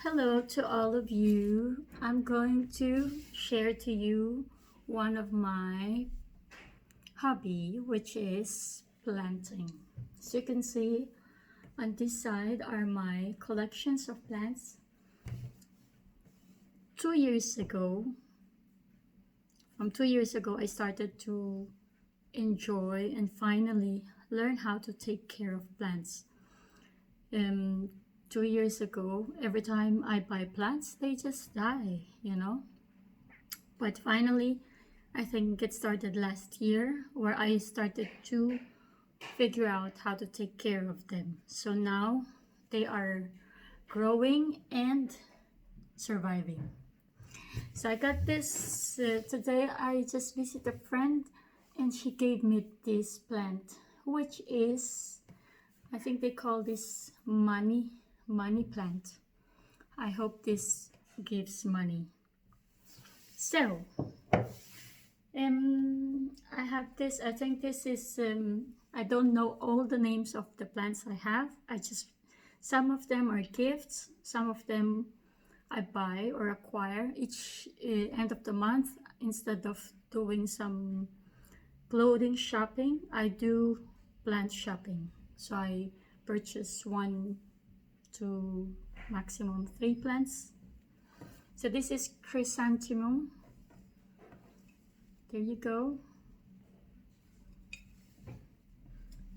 Hello to all of you. I'm going to share to you one of my hobby, which is planting. As you can see, on this side are my collections of plants. 2 years ago, from 2 years ago, I started to enjoy and finally learn how to take care of plants. Um, 2 years ago, every time I buy plants, they just die. But finally, I think it started last year where I started to figure out how to take care of them. So now they are growing and surviving. So I got this today. I just visited a friend and she gave me this plant, which is, I think they call this money plant. I hope this gives money. So I have this. I think this is. I don't know all the names of the plants I have. Some of them are gifts. Some of them I buy or acquire each end of the month. Instead of doing some clothing shopping, I do plant shopping. So I purchase 1 to maximum 3 plants. So this is chrysanthemum. There you go.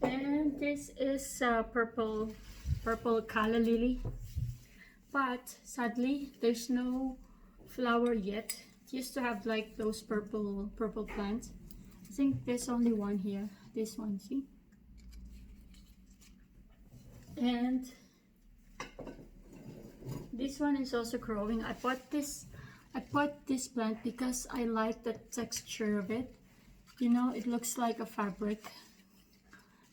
And this is purple calla lily, but sadly there's no flower yet. It used to have like those purple plants. I think there's only one here. This one, see? And this one is also growing. I bought this plant because I like the texture of it. It looks like a fabric.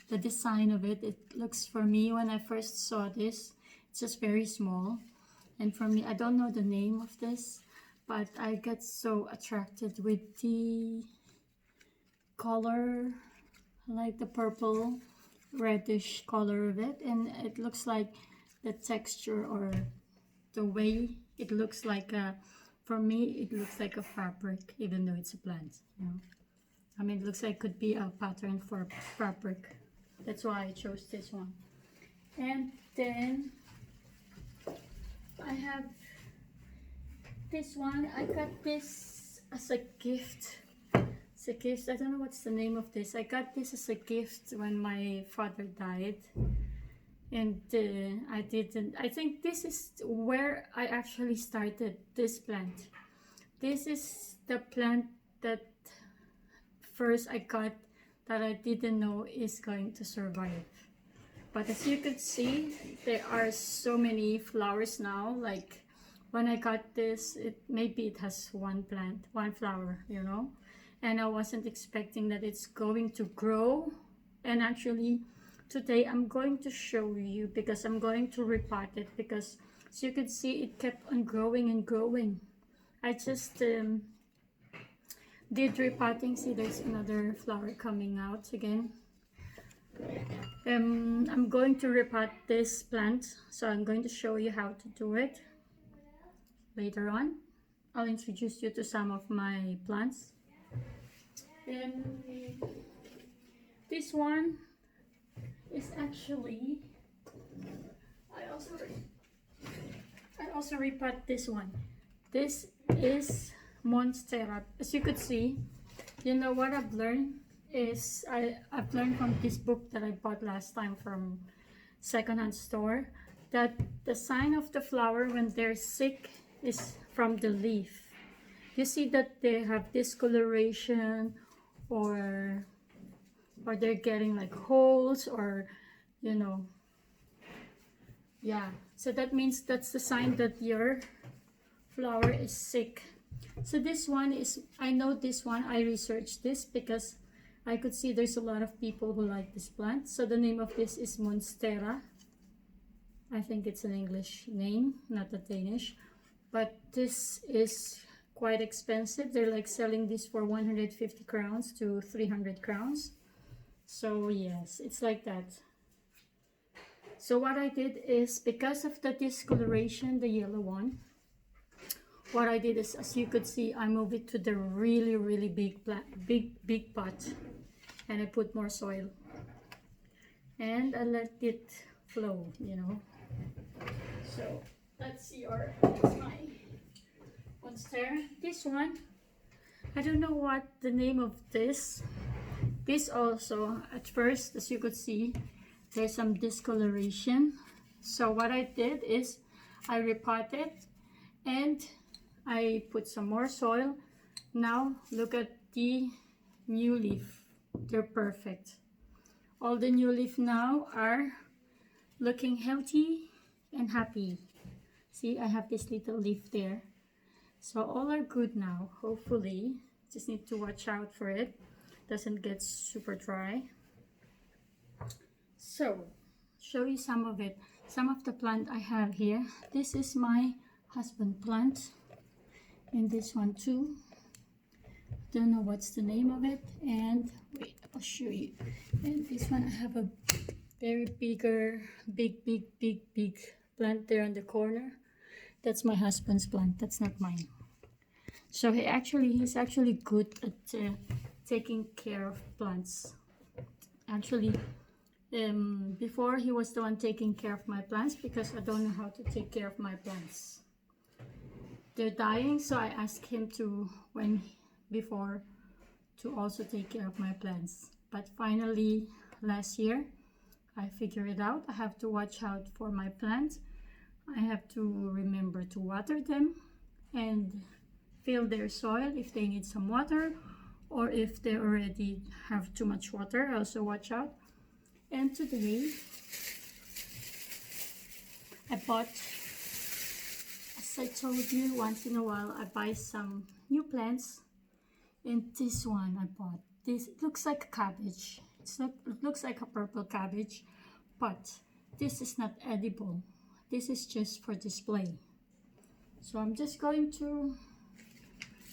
The design of it looks, for me, when I first saw this, it's just very small. And for me, I don't know the name of this, but I get so attracted with the color, like the purple reddish color of it. And it looks like the texture, or the way it looks like for me, it looks like a fabric, even though it's a plant. I mean, it looks like it could be a pattern for fabric. That's why I chose this one. And then I have this one. I got this as a gift. It's a gift. I don't know what's the name of this. I got this as a gift when my father died. And I think this is where I actually started this plant. This is the plant that first I got that I didn't know is going to survive. But as you could see, there are so many flowers now. Like when I got this, maybe it has one flower. And I wasn't expecting that it's going to grow. And actually today I'm going to show you, because I'm going to repot it, because as you could see, it kept on growing and growing. I just did repotting. See, there's another flower coming out again. I'm going to repot this plant, so I'm going to show you how to do it later on. I'll introduce you to some of my plants. This one is actually, I also repot this one. This is Monstera. As you could see, what I've learned is I've learned from this book that I bought last time from secondhand store, that the sign of the flower when they're sick is from the leaf. You see that they have discoloration, or they're getting like holes, or yeah, so that means that's the sign that your flower is sick. So this one is, I know this one, I researched this because I could see there's a lot of people who like this plant. So the name of this is Monstera. I think it's an English name, not a Danish. But this is quite expensive. They're like selling this for 150 crowns to 300 crowns. So yes, it's like that. So what I did is, because of the discoloration, the yellow one, what I did is, as you could see, I moved it to the really big big pot, and I put more soil and I let it flow, you know. So let's see, or that's my monstera. This one, I don't know what the name of this. This also, at first, as you could see, there's some discoloration. So what I did is I repotted and I put some more soil. Now look at the new leaf. They're perfect. All the new leaf now are looking healthy and happy. See, I have this little leaf there. So all are good now, hopefully. Just need to watch out for it. Doesn't get super dry. So, show you some of it. Some of the plant I have here. This is my husband plant. And this one too. Don't know what's the name of it. And wait, I'll show you. And this one, I have a very big plant there in the corner. That's my husband's plant. That's not mine. So he's actually good at taking care of plants. Actually, before he was the one taking care of my plants, because I don't know how to take care of my plants. They're dying, so I asked him to also take care of my plants. But finally, last year, I figured it out. I have to watch out for my plants. I have to remember to water them and fill their soil if they need some water, or if they already have too much water, I also watch out. And today I bought, as I told you, once in a while I buy some new plants. And this one I bought. This, it looks like a cabbage. It looks like a purple cabbage, but this is not edible. This is just for display. So I'm just going to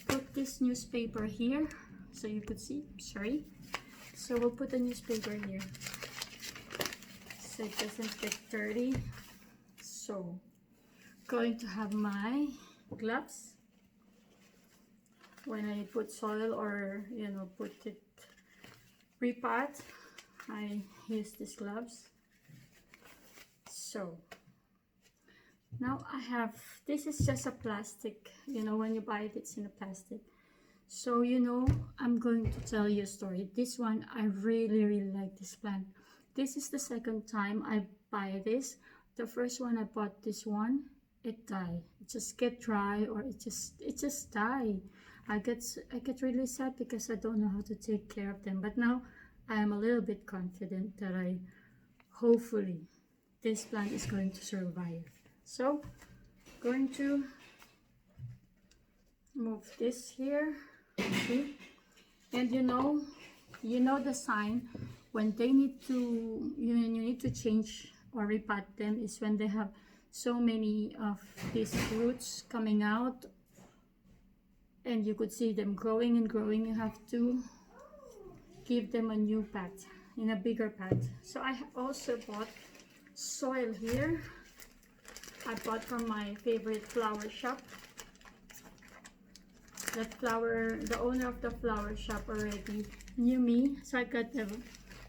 put this newspaper here so you could see. Sorry. So we'll put the newspaper here so it doesn't get dirty. So going to have my gloves when I put soil, or put it repot. I use these gloves. So now I have, this is just a plastic, when you buy it, it's in a plastic. So I'm going to tell you a story. This one, I really like this plant. This is the second time I buy this. The first one I bought this one, it died. It just get dry, or it just die. I get really sad because I don't know how to take care of them. But now I am a little bit confident that hopefully this plant is going to survive. So going to move this here. See? And you know the sign when they need to, you need to change or repot them is when they have so many of these roots coming out, and you could see them growing and growing. You have to give them a new pot, in a bigger pot. So I also bought soil here. I bought from my favorite flower shop. The owner of the flower shop already knew me, so I got the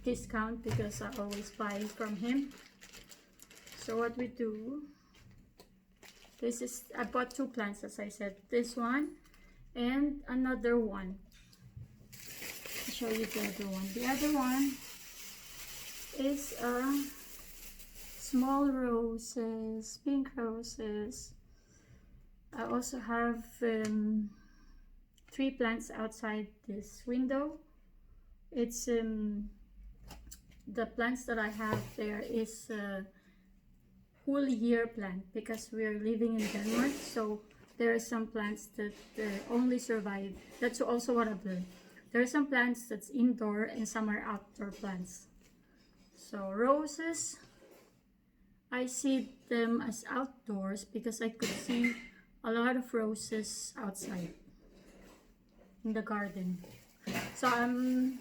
discount because I always buy from him. So what we do, I bought two plants, as I said, this one and another one. I'll show you the other one. The other one is small roses, pink roses. I also have 3 plants outside this window. It's the plants that I have there is whole year plant, because we are living in Denmark, so there are some plants that only survive. That's also what I've learned. There are some plants that's indoor and some are outdoor plants. So roses, I see them as outdoors because I could see a lot of roses outside in the garden. So I'm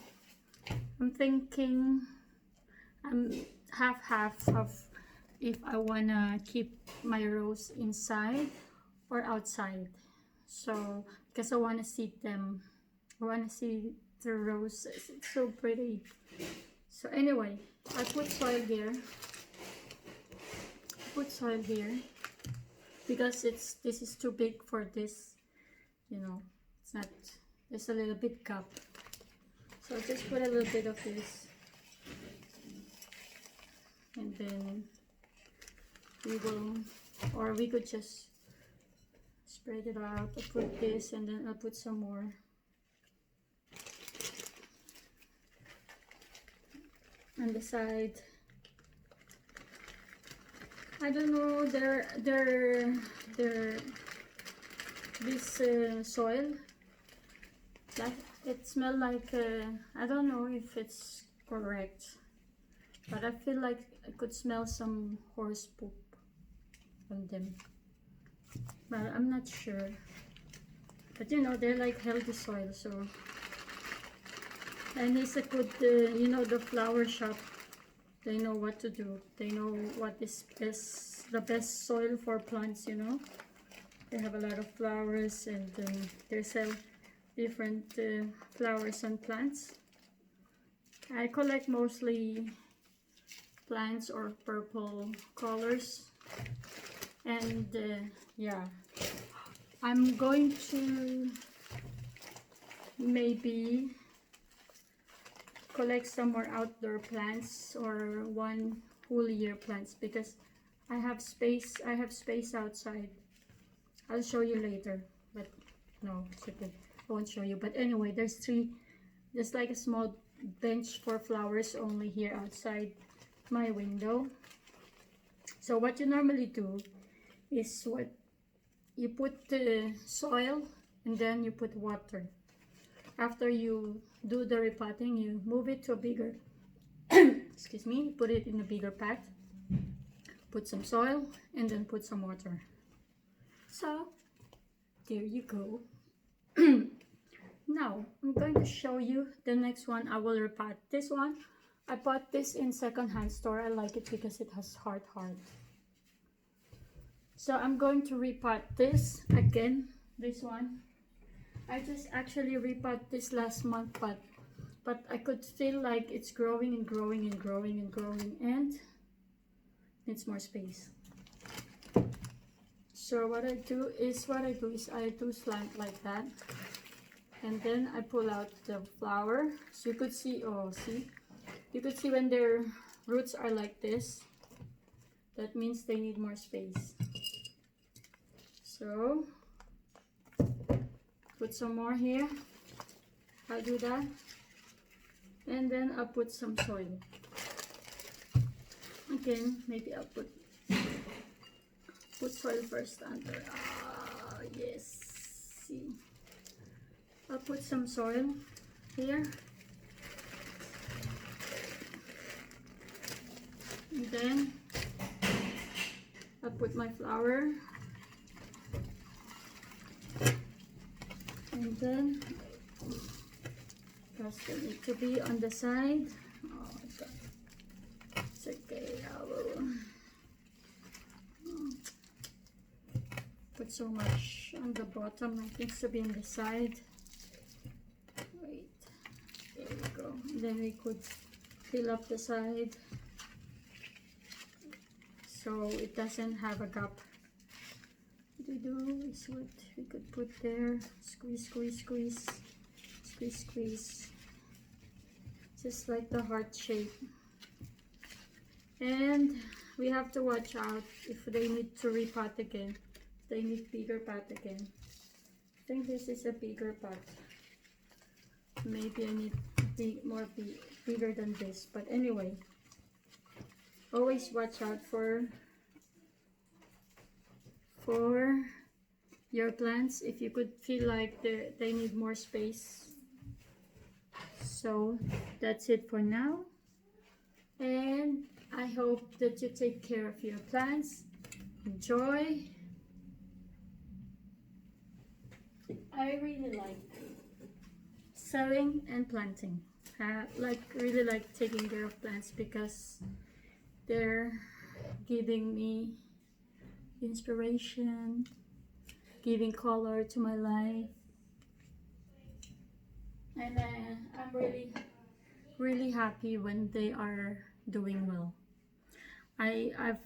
thinking I'm half of if I wanna keep my rose inside or outside. So because I wanna see them, I wanna see the roses. It's so pretty. So anyway, I put soil here. Put soil here because this is too big for this. You know, it's not. There's a little bit gap. So just put a little bit of this, and then we will, or we could just spread it out. I'll put this, and then I'll put some more. On the side. I don't know, this soil, that it smells like, I don't know if it's correct, but I feel like I could smell some horse poop on them, but I'm not sure. But you know, they're like healthy soil, so. And it's a good, you know, the flower shop, they know what to do. They know what is the best soil for plants, you know. They have a lot of flowers, and they sell different flowers and plants. I collect mostly plants or purple colors. And yeah, I'm going to maybe collect some more outdoor plants or one whole year plants because I have space outside. I'll show you later, but no, it's okay, I won't show you. But anyway, there's like a small bench for flowers only here outside my window. So what you normally do is what you put the soil and then you put water. After you do the repotting, you move it to a bigger excuse me, put it in a bigger pot, put some soil, and then put some water. So there you go. Now I'm going to show you the next one. I will repot this one. I bought this in second-hand store. I like it because it has hard. So I'm going to repot this again, this one. I just actually repot this last month, but I could feel like it's growing and growing and needs more space. So what I do is I do slant like that, and then I pull out the flower. So you could see, you could see when their roots are like this, that means they need more space. So put some more here. I'll do that, and then I'll put some soil. Again, maybe I'll put soil first under. Yes. See, I'll put some soil here, and then I'll put my flower. And then, because they need to be on the side. Oh, it's okay. I will put so much on the bottom. It needs to be on the side. Wait, there we go. Then we could fill up the side so it doesn't have a gap. What we do is what we could put there. Squeeze. Just like the heart shape. And we have to watch out if they need to repot again. They need bigger pot again. I think this is a bigger pot. Maybe I need bigger than this. But anyway, always watch out for your plants if you could feel like they need more space. So that's it for now, and I hope that you take care of your plants. Enjoy. I really like selling and planting. I really like taking care of plants because they're giving me inspiration, giving color to my life. And I'm really happy when they are doing well. I've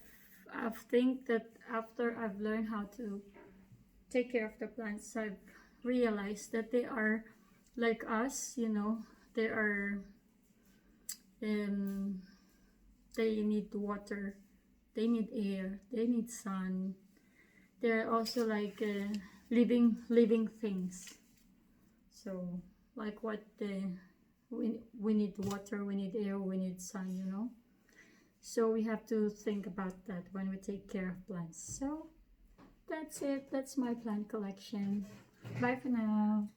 think that after I've learned how to take care of the plants, I've realized that they are like us, you know. They are um, they need water, they need air, they need sun. They're also like living things. So like what we need water, we need air, we need sun, you know. So we have to think about that when we take care of plants. So that's it. That's my plant collection. Bye for now.